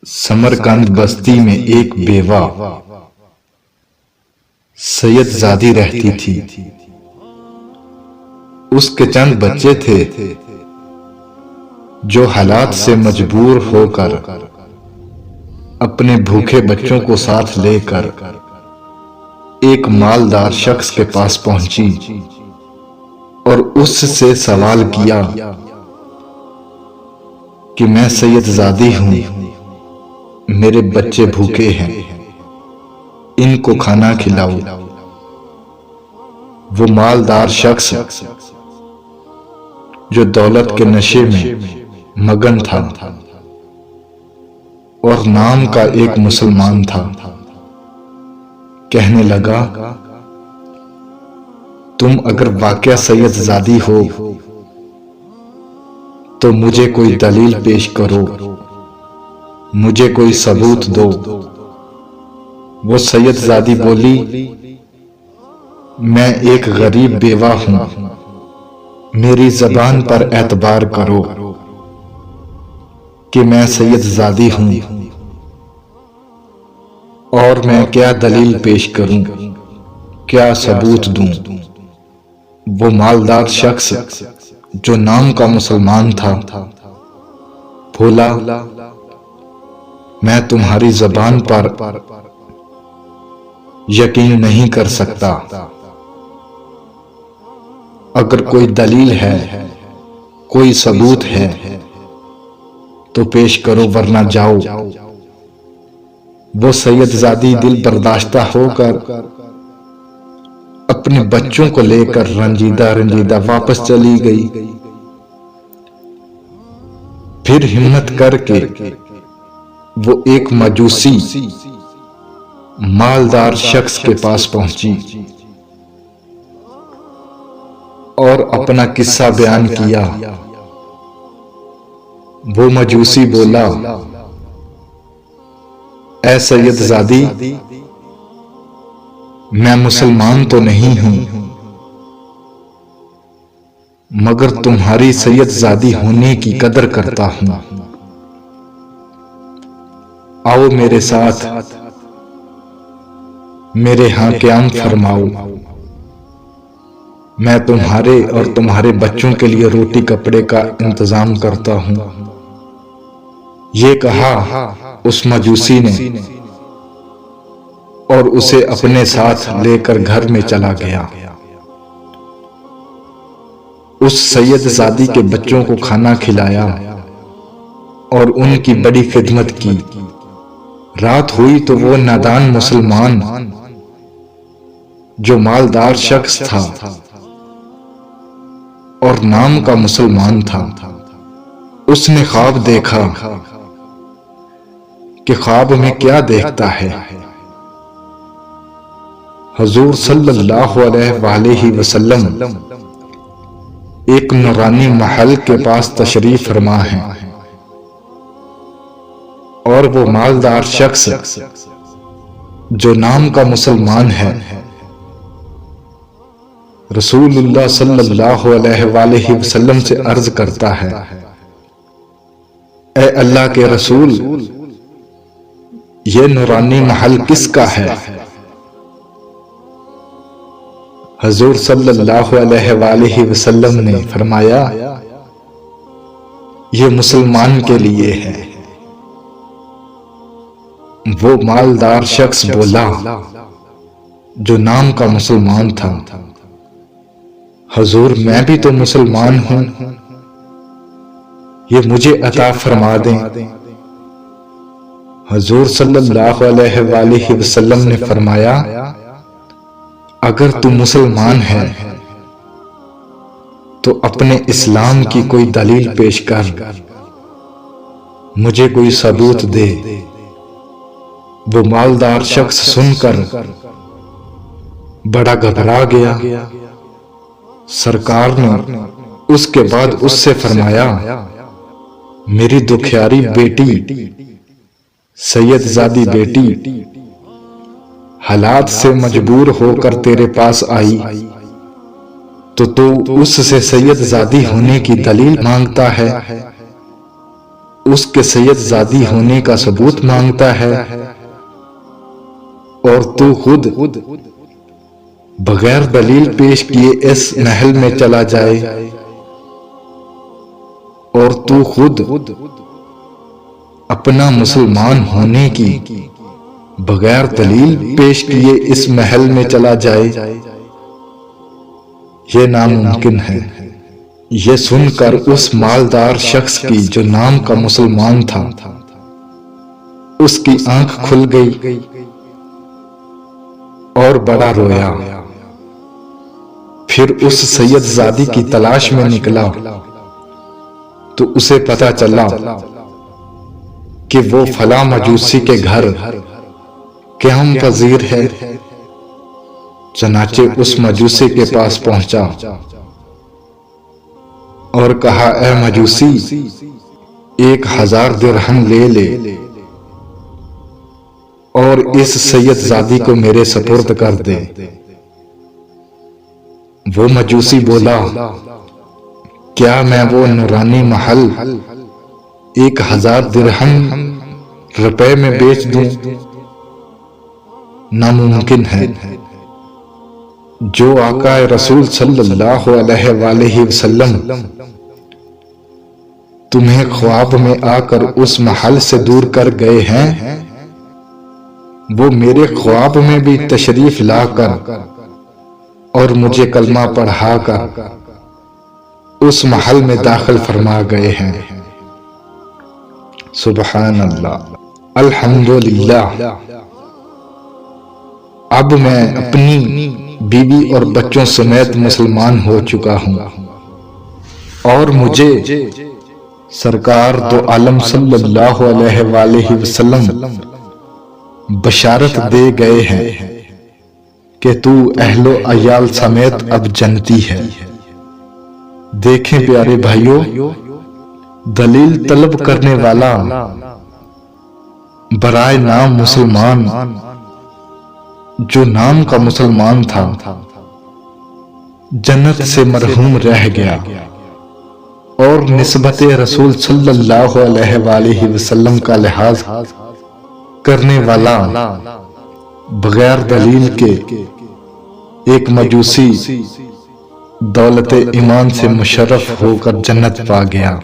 سمرقند بستی میں ایک بیوہ سید زادی رہتی تھی۔ اس کے چند بچے تھے جو حالات سے مجبور ہو کر اپنے بھوکے بچوں کو ساتھ لے کر ایک مالدار شخص کے پاس پہنچی اور اس سے سوال کیا کہ میں سید زادی ہوں، میرے بچے بھوکے ہیں، ان کو کھانا کھلاؤ۔ وہ مالدار شخص جو دولت کے نشے میں مگن تھا اور نام کا ایک مسلمان تھا، کہنے لگا، تم اگر واقعہ سید زادی ہو تو مجھے کوئی دلیل پیش کرو، مجھے کوئی ثبوت دو۔ وہ سید زادی بولی، میں ایک غریب بیوہ ہوں، میری زبان پر اعتبار کرو کہ میں سید زادی ہوں، اور میں کیا دلیل پیش کروں، کیا ثبوت دوں۔ وہ مالدار شخص جو نام کا مسلمان تھا بولا، میں تمہاری زبان پر یقین نہیں کر سکتا، اگر کوئی دلیل ہے، کوئی ثبوت ہے تو پیش کرو ورنہ جاؤ۔ وہ سید زادی دل برداشتہ ہو کر اپنے بچوں کو لے کر رنجیدہ واپس چلی گئی۔ پھر ہمت کر کے وہ ایک مجوسی مالدار شخص کے پاس پہنچی اور اپنا قصہ بیان کیا۔ وہ مجوسی بولا، اے سید زادی، میں مسلمان تو نہیں ہوں، مگر تمہاری سید زادی ہونے کی قدر کرتا ہوں، آؤ میرے ساتھ، میرے ہاں قیام فرماؤ، میں تمہارے اور تمہارے بچوں کے لیے روٹی کپڑے کا انتظام کرتا ہوں۔ یہ کہا اس مجوسی نے اور اسے اپنے ساتھ لے کر گھر میں چلا گیا۔ اس سید زادی کے بچوں کو کھانا کھلایا اور ان کی بڑی خدمت کی۔ رات ہوئی تو وہ نادان مسلمان جو مالدار شخص تھا اور نام کا مسلمان تھا، اس نے خواب دیکھا کہ خواب میں کیا دیکھتا ہے۔ حضور صلی اللہ علیہ وآلہ وسلم ایک نورانی محل کے پاس تشریف فرما ہیں اور وہ مالدار شخص جو نام کا مسلمان ہے رسول اللہ صلی اللہ علیہ وآلہ وسلم سے عرض کرتا ہے، اے اللہ کے رسول، یہ نورانی محل کس کا ہے؟ حضور صلی اللہ علیہ وآلہ وسلم نے فرمایا، یہ مسلمان کے لیے ہے۔ وہ مالدار شخص بولا جو نام کا مسلمان تھا، حضور میں بھی تو مسلمان ہوں، یہ مجھے عطا فرما دیں۔ حضور صلی اللہ علیہ وآلہ وسلم نے فرمایا، اگر تو مسلمان ہے تو اپنے اسلام کی کوئی دلیل پیش کر، مجھے کوئی ثبوت دے۔ وہ مالدار شخص سن کر بڑا گھبرا گیا۔ سرکار نے اس کے بعد اس سے فرمایا، میری دکھیاری بیٹی، سید زادی بیٹی، حالات سے مجبور ہو کر تیرے پاس آئی تو اس سے سید زادی ہونے کی دلیل مانگتا ہے۔ اس کے سید زادی ہونے کا ثبوت مانگتا ہے، اور تو خود بغیر دلیل پیش کیے اس محل میں چلا جائے، اور تو خود اپنا مسلمان ہونے کی بغیر دلیل پیش کیے اس محل میں چلا جائے، یہ ناممکن ہے۔ یہ سن کر اس مالدار شخص کی جو نام کا مسلمان تھا، اس کی آنکھ کھل گئی اور بڑا رویا۔ پھر اس سید زادی کی تلاش میں نکلا تو اسے پتہ چلا کہ وہ فلاں مجوسی کے گھر قیام پذیر ہے۔ چنانچہ اس مجوسی کے پاس پہنچا اور کہا، اے مجوسی، 1000 درہم لے لے اور اس سید زادی کو میرے سپرد کر دے۔ وہ مجوسی بولا، کیا میں وہ نورانی محل 1000 درہم روپے میں بیچ دوں؟ ناممکن ہے۔ جو آقا رسول صلی اللہ علیہ وآلہ وسلم تمہیں خواب میں آ کر اس محل سے دور کر گئے ہیں، وہ میرے خواب میں بھی تشریف لا کر اور مجھے کلمہ پڑھا کر اس محل میں داخل فرما گئے ہیں۔ سبحان اللہ، الحمدللہ۔ اب میں اپنی بیوی اور بچوں سمیت مسلمان ہو چکا ہوں، اور مجھے سرکار دو عالم صلی اللہ علیہ وآلہ وسلم بشارت دے گئے ہیں کہ تو اہل و عیال سمیت اب جنتی ہے۔ دیکھیں پیارے بھائیوں، دلیل طلب کرنے والا برائے نام مسلمان، جو نام کا مسلمان تھا، جنت سے محروم رہ گیا، اور نسبت رسول صلی اللہ علیہ وآلہ وسلم کا لحاظ کرنے والا بغیر دلیل کے ایک مجوسی دولت ایمان سے مشرف ہو کر جنت پا گیا۔